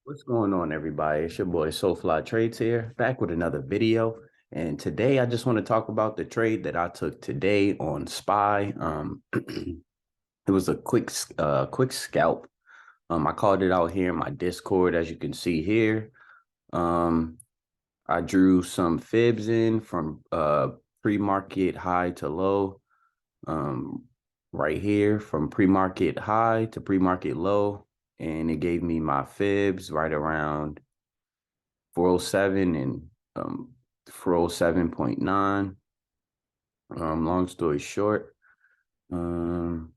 What's going on, everybody? It's your boy Soflyy Trades here, back with another video. And today I just want to talk about the trade that I took today on SPY. It was a quick scalp. I called it out here in my Discord, as you can see here. Um, I drew some fibs in from pre-market high to low. Um, right here from pre-market high to pre-market low, and it gave me my fibs right around 407 and 407.9. Long story short, um,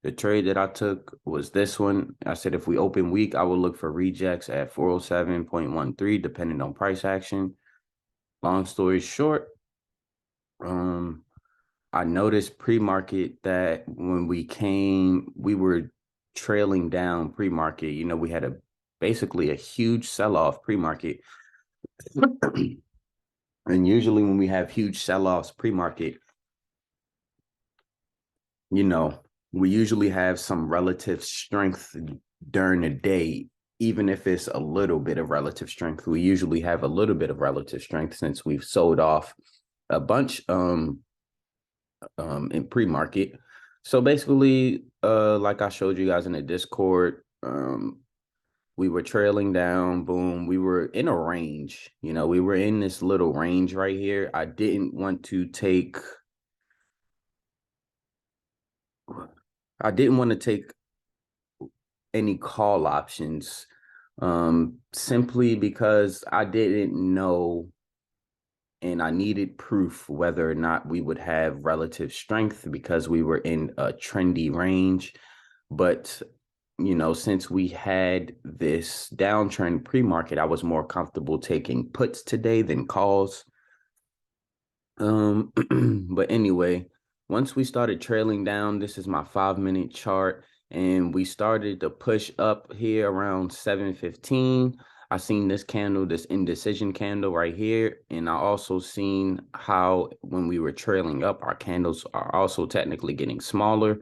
the trade that I took was this one. I said if we open weak, I will look for rejects at 407.13, depending on price action. Long story short, um, I noticed pre-market that when we were trailing down pre-market. We had basically a huge sell-off pre-market. And usually when we have huge sell-offs pre-market, you know, we usually have some relative strength during the day, even if it's a little bit of relative strength. We usually have a little bit of relative strength since we've sold off a bunch in pre-market. So basically, like I showed you guys in the Discord, we were trailing down, boom, we were in a range. We were in this little range right here. I didn't want to take any call options, simply because I didn't know and I needed proof whether or not we would have relative strength because we were in a trendy range. But, since we had this downtrend pre-market, I was more comfortable taking puts today than calls. But anyway, once we started trailing down, this is my 5-minute chart, and we started to push up here around 7:15. I seen this candle, this indecision candle right here, and I also seen how when we were trailing up, our candles are also technically getting smaller.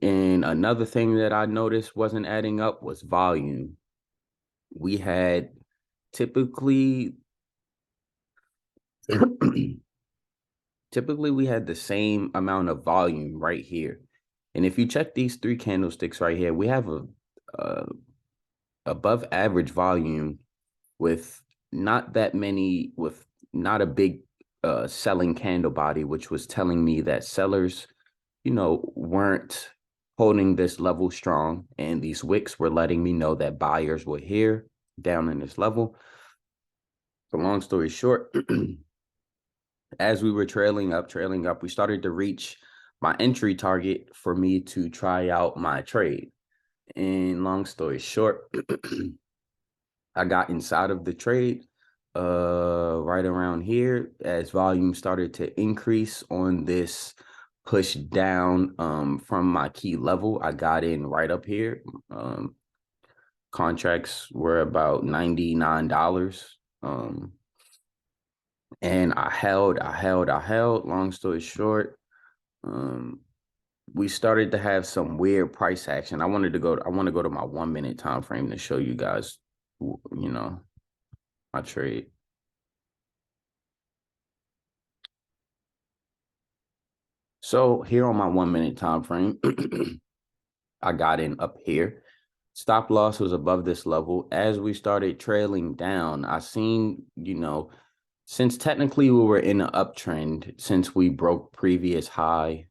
And another thing that I noticed wasn't adding up was volume. We had typically typically we had the same amount of volume right here. And if you check these three candlesticks right here, we have a above average volume with with not a big selling candle body, which was telling me that sellers, weren't holding this level strong. And these wicks were letting me know that buyers were here down in this level. So long story short, as we were trailing up, we started to reach my entry target for me to try out my trade. And long story short, I got inside of the trade right around here as volume started to increase on this push down from my key level. I got in right up here. Contracts were about $99. And I held. Long story short, um, we started to have some weird price action. I want to go to my 1 minute time frame to show you guys, my trade. So here on my 1 minute time frame, I got in up here. Stop loss was above this level. As we started trailing down, I seen, since technically we were in an uptrend, since we broke previous high,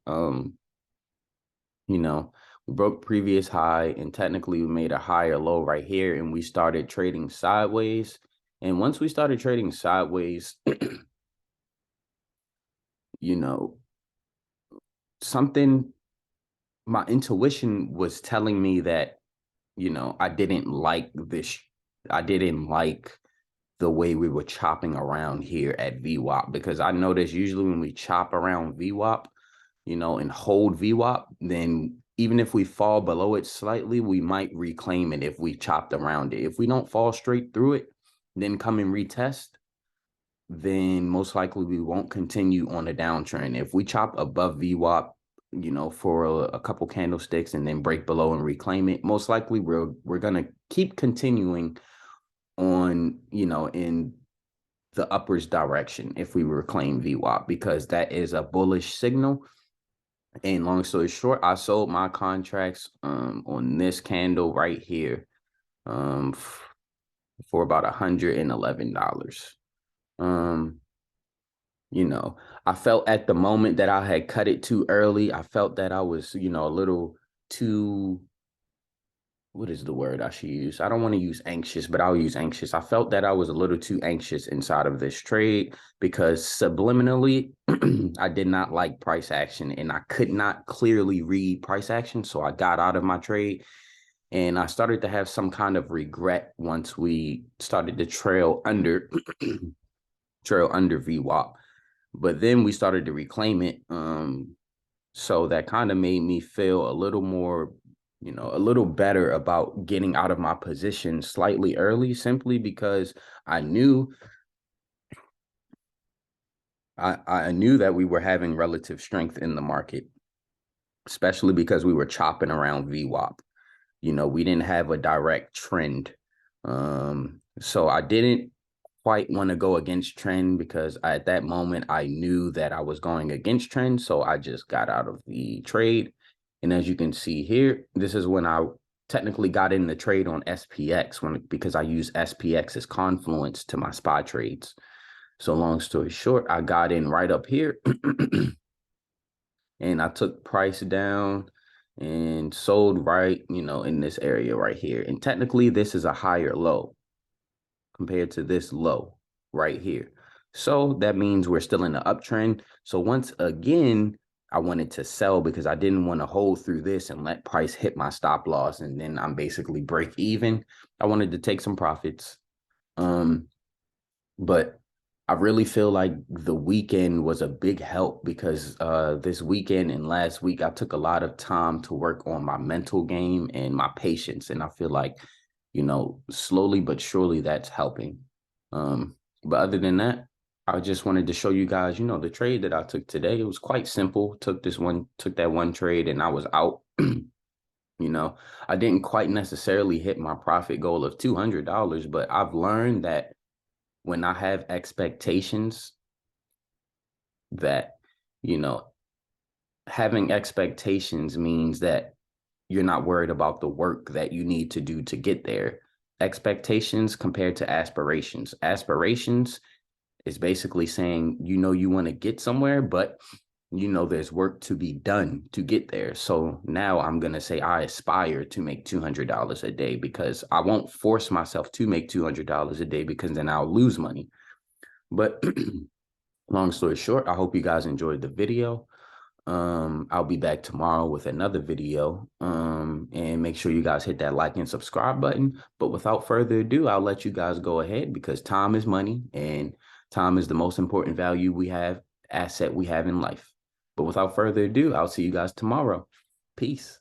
you know, we broke previous high and technically we made a higher low right here, and we started trading sideways. And once we started trading sideways, you know, something, my intuition was telling me that, I didn't like this. I didn't like the way we were chopping around here at VWAP, because I noticed usually when we chop around VWAP, and hold VWAP, then even if we fall below it slightly, we might reclaim it if we chopped around it. If we don't fall straight through it, then come and retest, then most likely we won't continue on a downtrend. If we chop above VWAP for a couple candlesticks and then break below and reclaim it. Most likely we're gonna keep continuing on, in the upwards direction if we reclaim VWAP, because that is a bullish signal. And long story short, I sold my contracts on this candle right here for about $111. Um, you know, I felt at the moment that I had cut it too early. I felt that I was, a little too, what is the word I should use? I don't want to use anxious, but I'll use anxious. I felt that I was a little too anxious inside of this trade because subliminally, I did not like price action and I could not clearly read price action. So I got out of my trade and I started to have some kind of regret once we started to trail under VWAP. But then we started to reclaim it. So that kind of made me feel a little more, a little better about getting out of my position slightly early, simply because I knew I knew that we were having relative strength in the market, especially because we were chopping around VWAP. We didn't have a direct trend. So I didn't quite want to go against trend because at that moment I knew that I was going against trend. So I just got out of the trade. And as you can see here, this is when I technically got in the trade on SPX because I use SPX as confluence to my spot trades. So long story short, I got in right up here and I took price down and sold right, in this area right here. And technically this is a higher low compared to this low right here. So that means we're still in the uptrend. So once again, I wanted to sell because I didn't want to hold through this and let price hit my stop loss and then I'm basically break even. I wanted to take some profits. But I really feel like the weekend was a big help because this weekend and last week, I took a lot of time to work on my mental game and my patience. And I feel like, slowly but surely that's helping. But other than that, I just wanted to show you guys, the trade that I took today. It was quite simple. Took that one trade and I was out. I didn't quite necessarily hit my profit goal of $200, but I've learned that when I have expectations that, having expectations means that you're not worried about the work that you need to do to get there. Expectations compared to aspirations. Aspirations is basically saying, you want to get somewhere, but there's work to be done to get there. So now I'm going to say I aspire to make $200 a day because I won't force myself to make $200 a day because then I'll lose money. But long story short, I hope you guys enjoyed the video. I'll be back tomorrow with another video. And make sure you guys hit that like and subscribe button. But without further ado, I'll let you guys go ahead because time is money and time is the most important asset we have in life. But without further ado, I'll see you guys tomorrow. Peace.